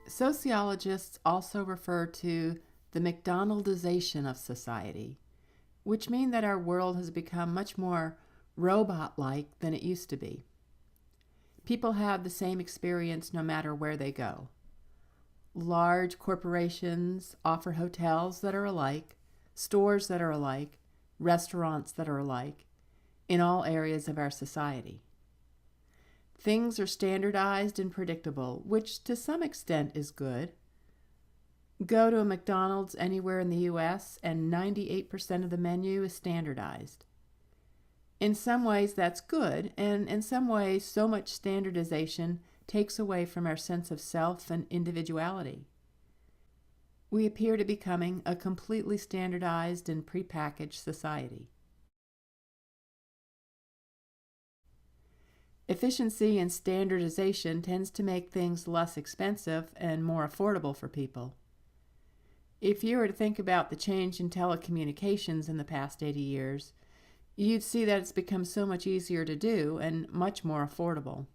Sociologists also refer to the McDonaldization of society, which means that our world has become much more robot-like than it used to be. People have the same experience no matter where they go. Large corporations offer hotels that are alike, stores that are alike, restaurants that are alike, in all areas of our society. Things are standardized and predictable, which to some extent is good. Go to a McDonald's anywhere in the U.S. and 98% of the menu is standardized. In some ways that's good, and in some ways so much standardization takes away from our sense of self and individuality. We appear to be becoming a completely standardized and prepackaged society. Efficiency and standardization tends to make things less expensive and more affordable for people. If you were to think about the change in telecommunications in the past 80 years, you'd see that it's become so much easier to do and much more affordable.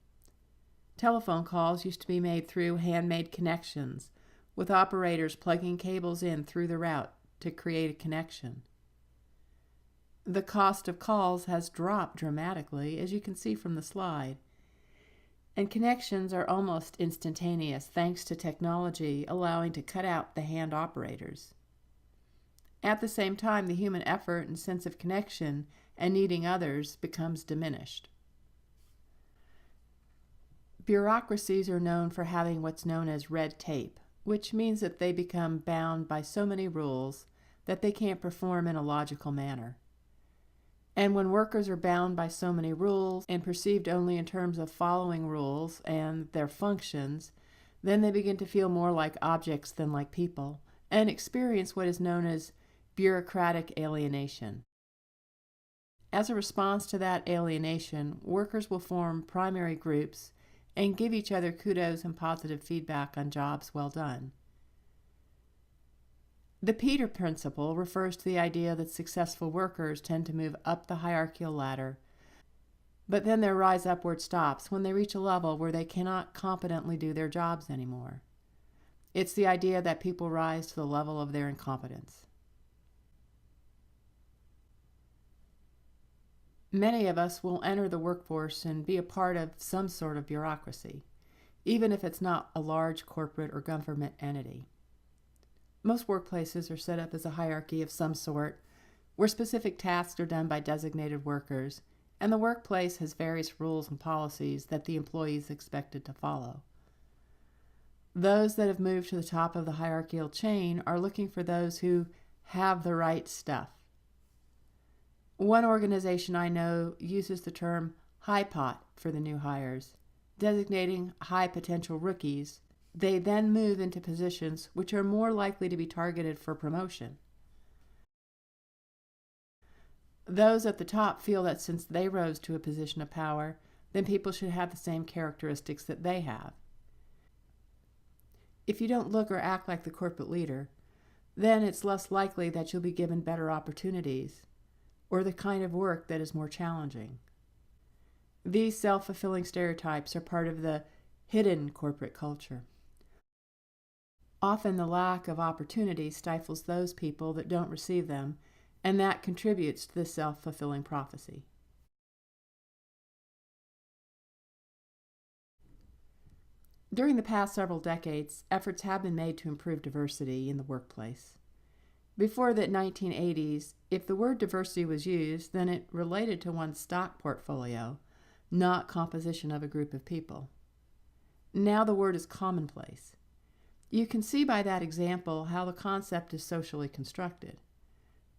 Telephone calls used to be made through handmade connections, with operators plugging cables in through the route to create a connection. The cost of calls has dropped dramatically, as you can see from the slide, and connections are almost instantaneous thanks to technology allowing to cut out the hand operators. At the same time, the human effort and sense of connection and needing others becomes diminished. Bureaucracies are known for having what's known as red tape, which means that they become bound by so many rules that they can't perform in a logical manner. And when workers are bound by so many rules and perceived only in terms of following rules and their functions, then they begin to feel more like objects than like people and experience what is known as bureaucratic alienation. As a response to that alienation, workers will form primary groups and give each other kudos and positive feedback on jobs well done. The Peter Principle refers to the idea that successful workers tend to move up the hierarchical ladder, but then their rise upward stops when they reach a level where they cannot competently do their jobs anymore. It's the idea that people rise to the level of their incompetence. Many of us will enter the workforce and be a part of some sort of bureaucracy, even if it's not a large corporate or government entity. Most workplaces are set up as a hierarchy of some sort, where specific tasks are done by designated workers, and the workplace has various rules and policies that the employee is expected to follow. Those that have moved to the top of the hierarchical chain are looking for those who have the right stuff. One organization I know uses the term high pot for the new hires, designating high potential rookies. They then move into positions which are more likely to be targeted for promotion. Those at the top feel that since they rose to a position of power, then people should have the same characteristics that they have. If you don't look or act like the corporate leader, then it's less likely that you'll be given better opportunities or the kind of work that is more challenging. These self-fulfilling stereotypes are part of the hidden corporate culture. Often the lack of opportunity stifles those people that don't receive them, and that contributes to the self-fulfilling prophecy. During the past several decades, efforts have been made to improve diversity in the workplace. Before the 1980s, if the word diversity was used, then it related to one's stock portfolio, not composition of a group of people. Now the word is commonplace. You can see by that example how the concept is socially constructed.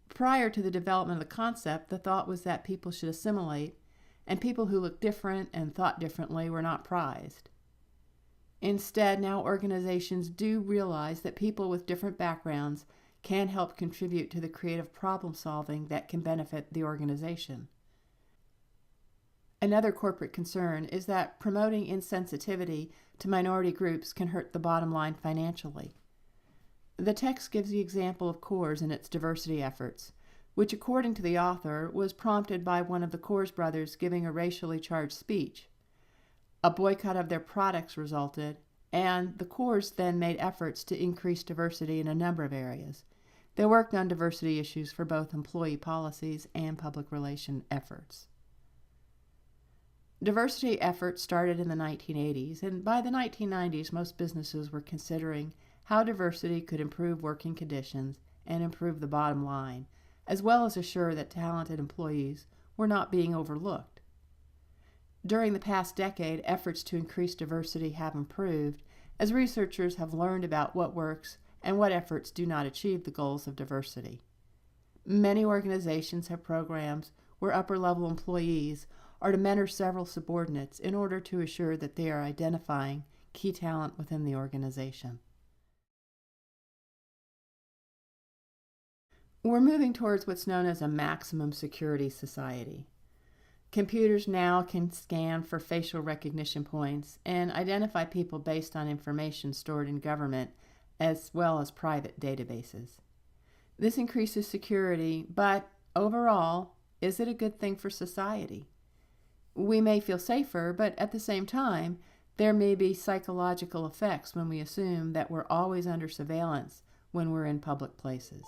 Prior to the development of the concept, the thought was that people should assimilate, and people who looked different and thought differently were not prized. Instead, now organizations do realize that people with different backgrounds can help contribute to the creative problem solving that can benefit the organization. Another corporate concern is that promoting insensitivity to minority groups can hurt the bottom line financially. The text gives the example of Coors and its diversity efforts, which according to the author was prompted by one of the Coors brothers giving a racially charged speech. A boycott of their products resulted, and the Corps then made efforts to increase diversity in a number of areas. They worked on diversity issues for both employee policies and public relation efforts. Diversity efforts started in the 1980s, and by the 1990s, most businesses were considering how diversity could improve working conditions and improve the bottom line, as well as assure that talented employees were not being overlooked. During the past decade, efforts to increase diversity have improved as researchers have learned about what works and what efforts do not achieve the goals of diversity. Many organizations have programs where upper-level employees are to mentor several subordinates in order to assure that they are identifying key talent within the organization. We're moving towards what's known as a maximum security society. Computers now can scan for facial recognition points and identify people based on information stored in government as well as private databases. This increases security, but overall, is it a good thing for society? We may feel safer, but at the same time, there may be psychological effects when we assume that we're always under surveillance when we're in public places.